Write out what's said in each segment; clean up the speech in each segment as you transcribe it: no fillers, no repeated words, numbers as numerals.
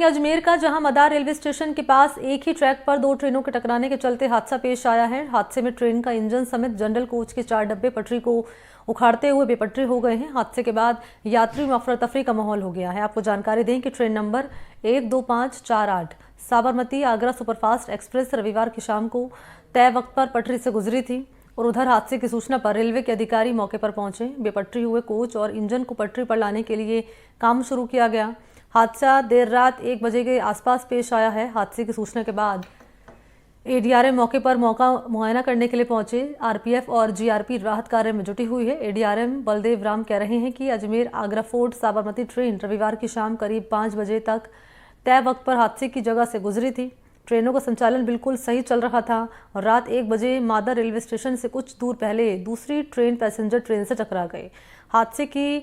अजमेर का जहां मदार railway station के पास एक ही ट्रैक पर दो ट्रेनों के टकराने के चलते हादसा पेश आया है। हादसे में ट्रेन का इंजन समेत जनरल कोच के 4 डब्बे पटरी को उखाड़ते हुए बेपटरी हो गए हैं। हादसे के बाद यात्रियों में अफरा तफरी का माहौल हो गया है। आपको जानकारी दें कि train number 12548 Sabarmati Agra superfast express रविवार की शाम को तय वक्त पर पटरी से गुजरी थी और उधर हादसे की सूचना पर रेलवे के अधिकारी मौके पर पहुंचे। बेपटरी हुए कोच और इंजन को पटरी पर लाने के लिए काम शुरू किया गया। हादसा देर रात 1 बजे के आसपास पेश आया है। हादसे की सूचना के बाद एडीआरएम मौके पर मौका मुआयना करने के लिए पहुंचे। आरपीएफ और जीआरपी राहत कार्य में जुटी हुई है। एडीआरएम बलदेव राम कह रहे हैं कि अजमेर आगरा फोर्ट साबरमती ट्रेन रविवार की शाम करीब 5 बजे तक तय वक्त पर हादसे की जगह से गुजरी थी। ट्रेनों का संचालन बिल्कुल सही चल रहा था और रात 1 बजे मादर रेलवे स्टेशन से कुछ दूर पहले दूसरी ट्रेन पैसेंजर ट्रेन से टकरा गई। हादसे की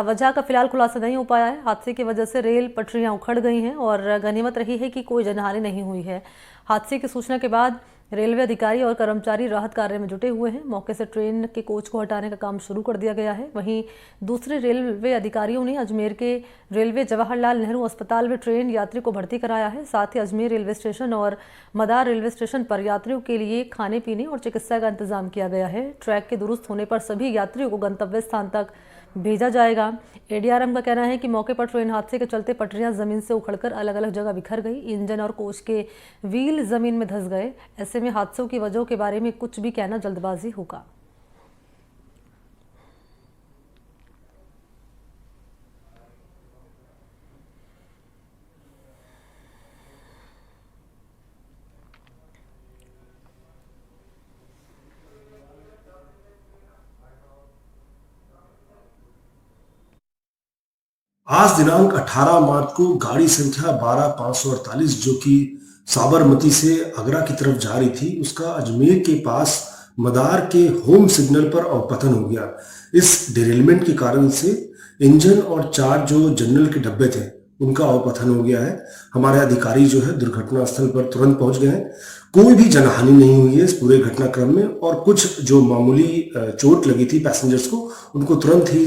वजह का फिलहाल खुलासा नहीं हो पाया है। हादसे की वजह से रेल पटरियां उखड़ गई हैं और गनीमत रही है कि कोई जनहानि नहीं हुई है। हादसे की सूचना के बाद रेलवे अधिकारी और कर्मचारी राहत कार्य में जुटे हुए हैं। मौके से ट्रेन के कोच को हटाने का काम शुरू कर दिया गया है। वहीं दूसरे रेलवे अधिकारियों ने अजमेर के रेलवे जवाहरलाल नेहरू अस्पताल में ट्रेन यात्री को भर्ती कराया है। साथ ही अजमेर रेलवे स्टेशन और मदार रेलवे स्टेशन पर यात्रियों के लिए खाने पीने और चिकित्सा का इंतजाम किया गया है। ट्रैक के दुरुस्त होने पर सभी यात्रियों को गंतव्य स्थान तक भेजा जाएगा। एडीआरएम का कहना है कि मौके पर ट्रेन हादसे के चलते पटरियां जमीन से उखड़कर अलग अलग जगह बिखर गई। इंजन और कोच के व्हील जमीन में धंस गए। ऐसे में हादसों की वजहों के बारे में कुछ भी कहना जल्दबाजी होगा। आज दिनांक 18 मार्च को गाड़ी संख्या 12548 जो कि साबरमती से आगरा की तरफ जा रही थी, उसका अजमेर के पास मदार के होम सिग्नल पर अवपतन हो गया। इस डिरेलमेंट के कारण से इंजन और 4 जो जनरल के डब्बे थे उनका अवपतन हो गया है। हमारे अधिकारी जो है दुर्घटना स्थल पर तुरंत पहुंच गए हैं। कोई भी जनहानि नहीं हुई है इस पूरे घटनाक्रम में और कुछ जो मामूली चोट लगी थी पैसेंजर्स को उनको तुरंत ही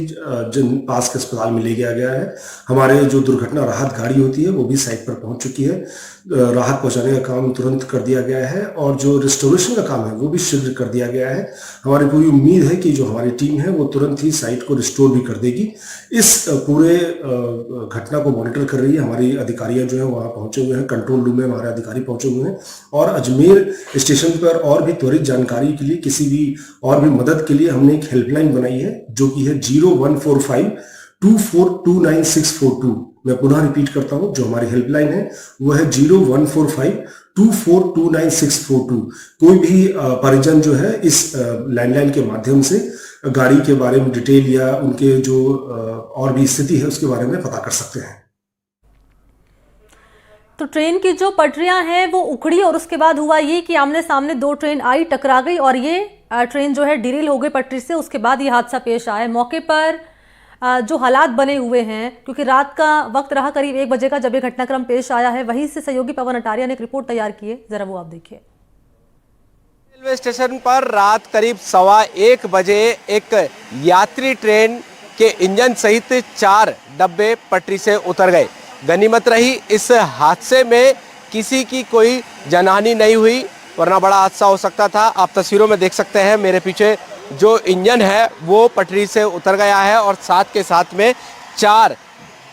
पास के अस्पताल में ले गया गया है। हमारे जो दुर्घटना राहत गाड़ी होती है वो भी साइट पर पहुंच चुकी है। राहत पहुंचाने का काम तुरंत कर दिया गया है और जो रिस्टोरेशन का काम है वो भी शीघ्र कर दिया गया है। हमारी पूरी उम्मीद है कि जो हमारी टीम है वो तुरंत ही साइट को रिस्टोर भी कर देगी। इस पूरे घटना को मॉनिटर कर रही है हमारी अधिकारियां जो है वहां पहुंचे हुए हैं। कंट्रोल रूम में हमारे अधिकारी पहुंचे हुए हैं और अजमेर स्टेशन पर और भी त्वरित जानकारी के लिए किसी भी और भी मदद के लिए हमने एक हेल्पलाइन बनाई है जो कि है 0145 2429 मैं पुनः रिपीट करता हूं, जो हमारी हेल्पलाइन है वो है 0145 2429 कोई भी परिजन जो है इस लैंडलाइन के माध्यम से गाड़ी के बारे में डिटेल या उनके जो और भी स्थिति है उसके बारे में पता कर सकते हैं। तो ट्रेन की जो पटरियां हैं वो उखड़ी और उसके बाद हुआ ये कि आमने सामने 2 ट्रेन आई, टकरा गई और ये ट्रेन जो है डिरेल हो गई पटरी से। उसके बाद ये हादसा पेश आया। मौके पर जो हालात बने हुए हैं, क्योंकि रात का वक्त रहा करीब 1 बजे का जब ये घटनाक्रम पेश आया है, वहीं से सहयोगी पवन अटारिया ने एक रिपोर्ट तैयार की है, जरा वो आप देखिए। रेलवे स्टेशन पर रात करीब 1:15 बजे एक यात्री ट्रेन के इंजन सहित 4 डब्बे पटरी से उतर गए। गनीमत रही इस हादसे में किसी की कोई जनहानि नहीं हुई, वरना बड़ा हादसा हो सकता था। आप तस्वीरों में देख सकते हैं मेरे पीछे जो इंजन है वो पटरी से उतर गया है और साथ के साथ में 4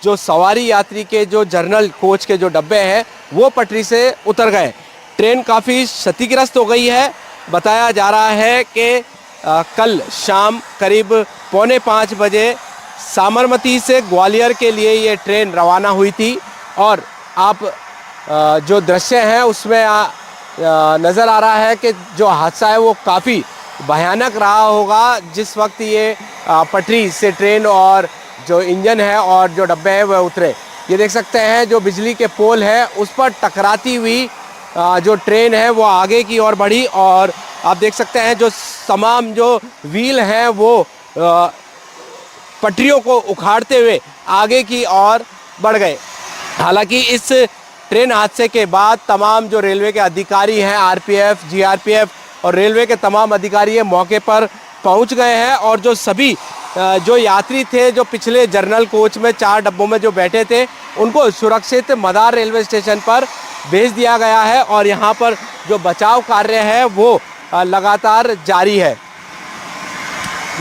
जो सवारी यात्री के जो जनरल कोच के जो डब्बे हैं वो पटरी से उतर गए। ट्रेन काफ़ी क्षतिग्रस्त हो गई है। बताया जा रहा है कि कल शाम करीब 4:45 बजे साबरमती से ग्वालियर के लिए ये ट्रेन रवाना हुई थी और आप जो दृश्य हैं उसमें नज़र आ रहा है कि जो हादसा है वो काफ़ी भयानक रहा होगा। जिस वक्त ये पटरी से ट्रेन और जो इंजन है और जो डब्बे हैं वह उतरे, ये देख सकते हैं जो बिजली के पोल है उस पर टकराती हुई जो ट्रेन है वो आगे की ओर बढ़ी और आप देख सकते हैं जो तमाम जो व्हील हैं वो पटरियों को उखाड़ते हुए आगे की ओर बढ़ गए। हालांकि इस ट्रेन हादसे के बाद तमाम जो रेलवे के अधिकारी हैं, आरपीएफ, जीआरपीएफ और रेलवे के तमाम अधिकारी मौके पर पहुंच गए हैं और जो सभी जो यात्री थे, जो पिछले जर्नल कोच में 4 डब्बों में जो बैठे थे, उनको सुरक्षित मदार रेलवे स्टेशन पर भेज दिया गया है और यहाँ पर जो बचाव कार्य है वो लगातार जारी है।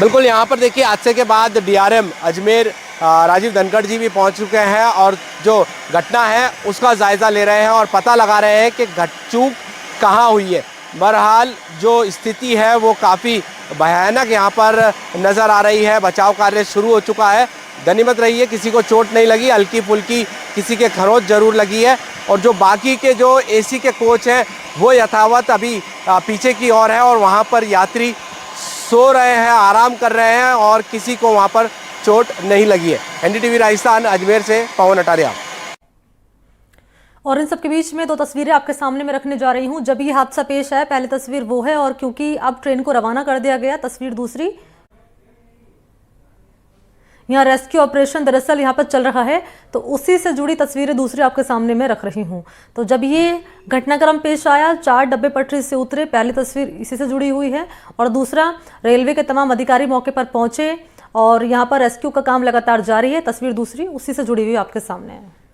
बिल्कुल यहाँ पर देखिए, हादसे के बाद डीआरएम अजमेर राजीव धनखड़ जी भी पहुँच चुके हैं और जो घटना है उसका जायज़ा ले रहे हैं और पता लगा रहे हैं कि चूक कहाँ हुई है। बहरहाल जो स्थिति है वो काफ़ी भयानक यहाँ पर नज़र आ रही है। बचाव कार्य शुरू हो चुका है। गनीमत रही है किसी को चोट नहीं लगी, हल्की फुल्की किसी के खरोंच जरूर लगी है और जो बाकी के जो एसी के कोच हैं वो यथावत अभी पीछे की ओर है और वहाँ पर यात्री सो रहे हैं, आराम कर रहे हैं और किसी को वहाँ पर चोट नहीं लगी है। एनडीटीवी राजस्थान अजमेर से पवन अटारिया। और इन सब के बीच में 2 तस्वीरें आपके सामने में रखने जा रही हूं। जब ये हादसा पेश आया, पहली तस्वीर वो है और क्योंकि अब ट्रेन को रवाना कर दिया गया, तस्वीर दूसरी, यहाँ रेस्क्यू ऑपरेशन दरअसल यहाँ पर चल रहा है, तो उसी से जुड़ी तस्वीरें दूसरी आपके सामने में रख रही हूँ। तो जब ये घटनाक्रम पेश आया, 4 डब्बे पटरी से उतरे, पहली तस्वीर इसी से जुड़ी हुई है और दूसरा रेलवे के तमाम अधिकारी मौके पर पहुंचे और यहाँ पर रेस्क्यू का काम लगातार जारी है। तस्वीर दूसरी उसी से जुड़ी हुई आपके सामने है।